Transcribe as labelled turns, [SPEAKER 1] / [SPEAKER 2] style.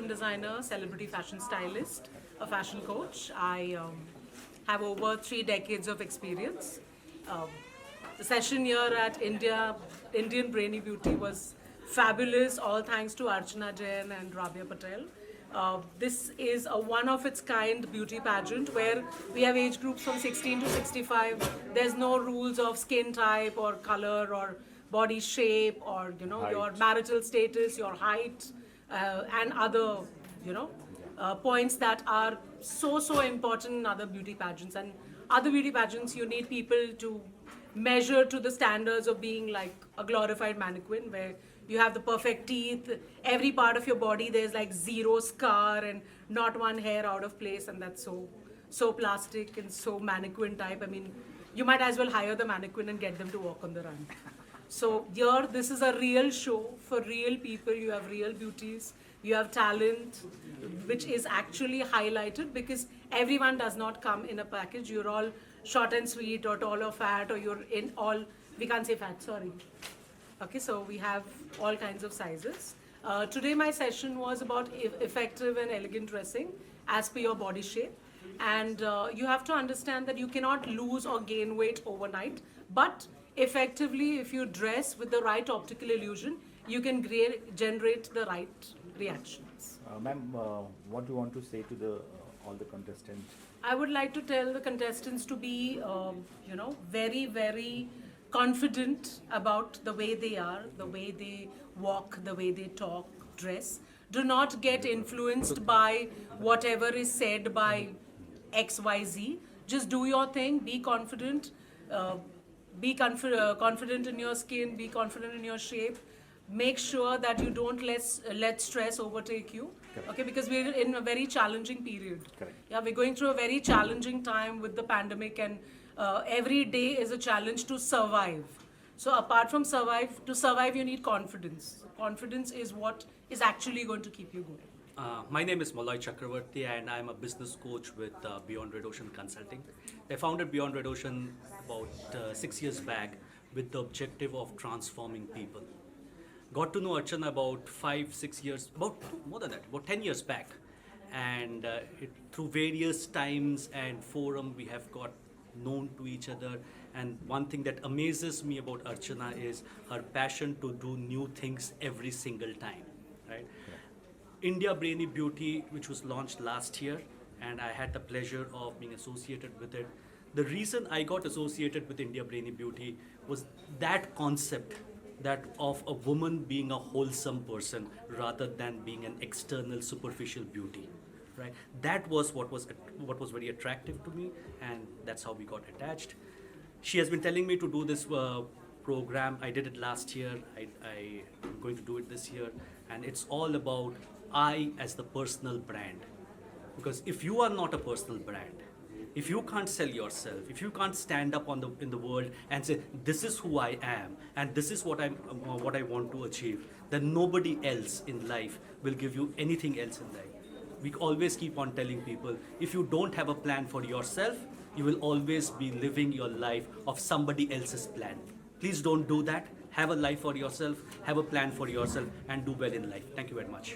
[SPEAKER 1] designer, celebrity fashion stylist, a fashion coach. I have over 3 decades of experience. Um, the session here at Indian Brainy Beauty was fabulous, all thanks to Archana Jain and Rabia Patel. This is a one of its kind beauty pageant where we have age groups from 16 to 65. There's no rules of skin type or color or body shape or your marital status, your height, and other points that are so important in other beauty pageants. And other beauty pageants, you need people to measure to the standards of being like a glorified mannequin, where you have the perfect teeth, every part of your body there's like zero scar and not one hair out of place, and that's so plastic and so mannequin type. I mean, you might as well hire the mannequin and get them to walk on the run. So here, this is a real show for real people. You have real beauties, you have talent, which is actually highlighted because everyone does not come in a package. You're all short and sweet or tall or fat, or you're in all, we can't say fat, sorry. Okay, so we have all kinds of sizes. Today my session was about effective and elegant dressing as per your body shape. And you have to understand that you cannot lose or gain weight overnight, but effectively, if you dress with the right optical illusion, you can generate the right reactions.
[SPEAKER 2] Ma'am, what do you want to say to all the contestants?
[SPEAKER 1] I would like to tell the contestants to be, very confident about the way they are, the way they walk, the way they talk, dress. Do not get influenced by whatever is said by XYZ. Just do your thing, be confident, confident in your skin, be confident in your shape. Make sure that you don't let stress overtake you.
[SPEAKER 2] Correct.
[SPEAKER 1] Okay, because we're in a very challenging period.
[SPEAKER 2] Correct.
[SPEAKER 1] Yeah, we're going through a very challenging time with the pandemic, and every day is a challenge to survive. So apart from to survive, you need confidence. Confidence is what is actually going to keep you going.
[SPEAKER 3] My name is Malloy Chakravarti, and I'm a business coach with Beyond Red Ocean Consulting. I founded Beyond Red Ocean about 6 years back with the objective of transforming people. Got to know Archana about 5-6 years, more than that, about 10 years back. And through various times and forum, we have got known to each other. And one thing that amazes me about Archana is her passion to do new things every single time, right? India Brainy Beauty, which was launched last year, and I had the pleasure of being associated with it. The reason I got associated with India Brainy Beauty was that concept, that of a woman being a wholesome person rather than being an external superficial beauty, right? That was what was very attractive to me, and that's how we got attached. She has been telling me to do this program. I did it last year. I'm going to do it this year, and it's all about I as the personal brand. Because if you are not a personal brand, if you can't sell yourself, if you can't stand up in the world and say, this is who I am and this is what I want to achieve, then nobody else in life will give you anything else in life. We always keep on telling people, if you don't have a plan for yourself, you will always be living your life of somebody else's plan. Please don't do that. Have a life for yourself, have a plan for yourself, and do well in life. Thank you very much.